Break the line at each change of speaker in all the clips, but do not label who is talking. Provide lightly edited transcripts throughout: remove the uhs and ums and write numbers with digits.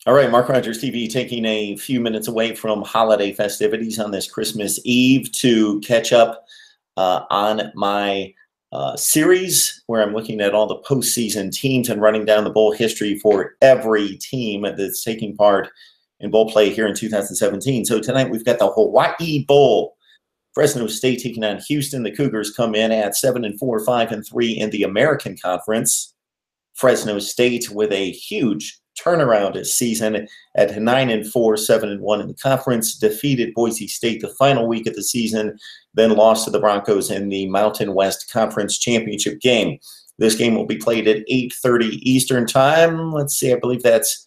All right, Mark Rogers TV taking a few minutes away from holiday festivities on this Christmas Eve to catch up on my series where I'm looking at all the postseason teams and running down the bowl history for every team that's taking part in bowl play here in 2017. So tonight we've got the Hawaii Bowl. Fresno State taking on Houston. The Cougars come in at 7-4, 5-3 in the American Conference. Fresno State with a huge turnaround this season at 9-4, 7-1 in the conference, defeated Boise State the final week of the season, then lost to the Broncos in the Mountain West Conference Championship game. This game will be played at 8:30 Eastern Time. Let's see, I believe that's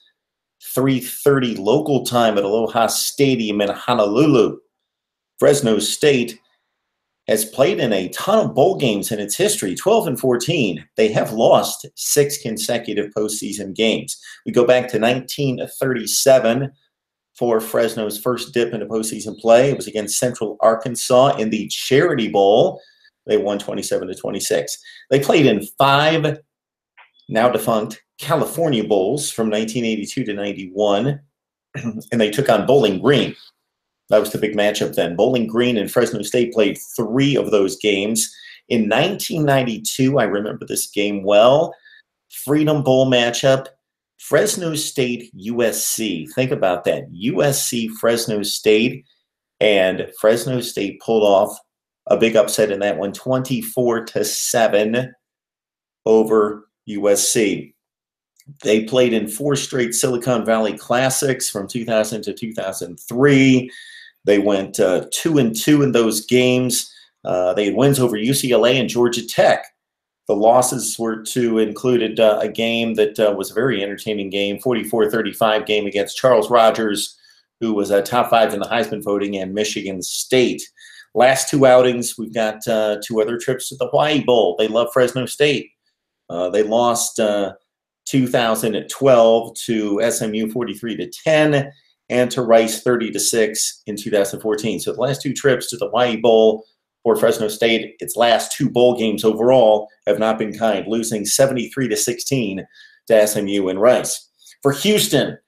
3:30 local time at Aloha Stadium in Honolulu. Fresno State has played in a ton of bowl games in its history, 12-14. They have lost 6 consecutive postseason games. We go back to 1937 for Fresno's first dip into postseason play. It was against Central Arkansas in the Charity Bowl. They won 27-26. They played in 5 now defunct California Bowls from 1982 to 91, and they took on Bowling Green. That was the big matchup then. Bowling Green and Fresno State played 3 of those games. In 1992, I remember this game well, Freedom Bowl matchup, Fresno State, USC. Think about that. USC, Fresno State, and Fresno State pulled off a big upset in that one, 24-7 over USC. They played in 4 straight Silicon Valley Classics from 2000 to 2003. They went 2-2 in those games. They had wins over UCLA and Georgia Tech. The losses were included a game that was a very entertaining game, 44-35 game against Charles Rogers, who was a top 5 in the Heisman voting, and Michigan State. Last 2 outings, we've got 2 other trips to the Hawaii Bowl. They love Fresno State. They lost 2012 to SMU 43-10. And to Rice 30-6 in 2014. So the last 2 trips to the Hawaii Bowl for Fresno State, its last 2 bowl games overall have not been kind, losing 73-16 to SMU and Rice. For Houston,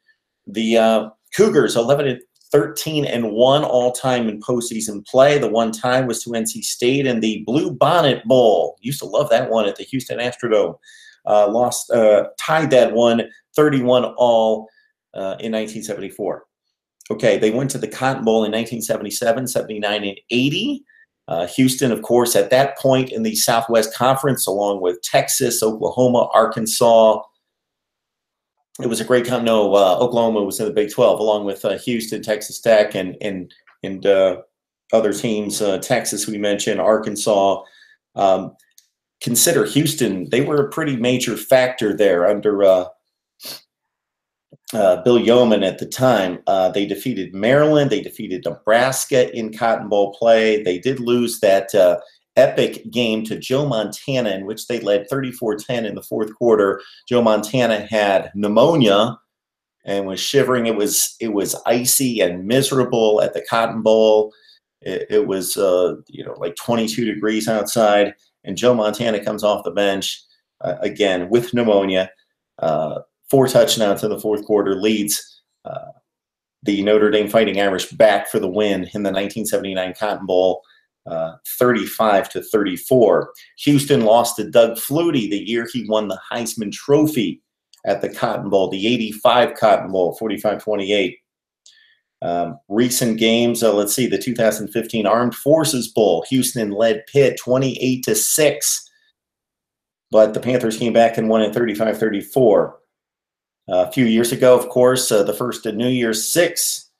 the Cougars 11-13-1 all-time in postseason play. The one time was to NC State in the Blue Bonnet Bowl. Used to love that one at the Houston Astrodome. Tied that one 31-all in 1974. Okay, they went to the Cotton Bowl in 1977, 79, and 80. Houston, of course, at that point in the Southwest Conference, along with Texas, Oklahoma, Arkansas. It was a great time. No, Oklahoma was in the Big 12, along with Houston, Texas Tech, and other teams. Texas, we mentioned, Arkansas. Consider Houston, they were a pretty major factor there under Bill Yeoman at the time. They defeated Maryland. They defeated Nebraska in Cotton Bowl play. They did lose that epic game to Joe Montana, in which they led 34-10 in the 4th quarter. Joe Montana had pneumonia and was shivering. It was icy and miserable at the Cotton Bowl. It was like 22 degrees outside, and Joe Montana comes off the bench again with pneumonia. 4 touchdowns in the 4th quarter, leads the Notre Dame Fighting Irish back for the win in the 1979 Cotton Bowl, 35-34. Houston lost to Doug Flutie the year he won the Heisman Trophy at the Cotton Bowl, the 85 Cotton Bowl, 45-28. Recent games, let's see, the 2015 Armed Forces Bowl. Houston led Pitt 28-6, but the Panthers came back and won at 35-34. A few years ago, of course, the first New Year's 6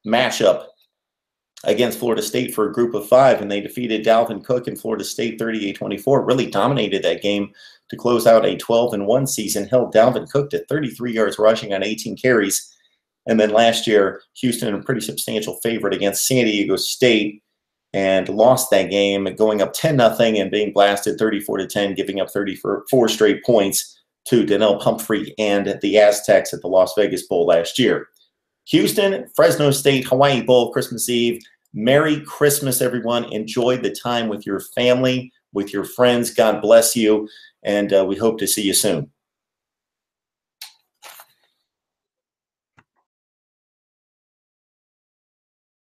matchup against Florida State for a group of 5, and they defeated Dalvin Cook and Florida State 38-24. Really dominated that game to close out a 12-1 season, held Dalvin Cook to 33 yards rushing on 18 carries. And then last year, Houston, a pretty substantial favorite against San Diego State, and lost that game, going up 10-0 and being blasted 34-10, giving up 34 straight points to Donnell Pumphrey and the Aztecs at the Las Vegas Bowl last year. Houston, Fresno State, Hawaii Bowl, Christmas Eve. Merry Christmas, everyone. Enjoy the time with your family, with your friends. God bless you, and we hope to see you soon.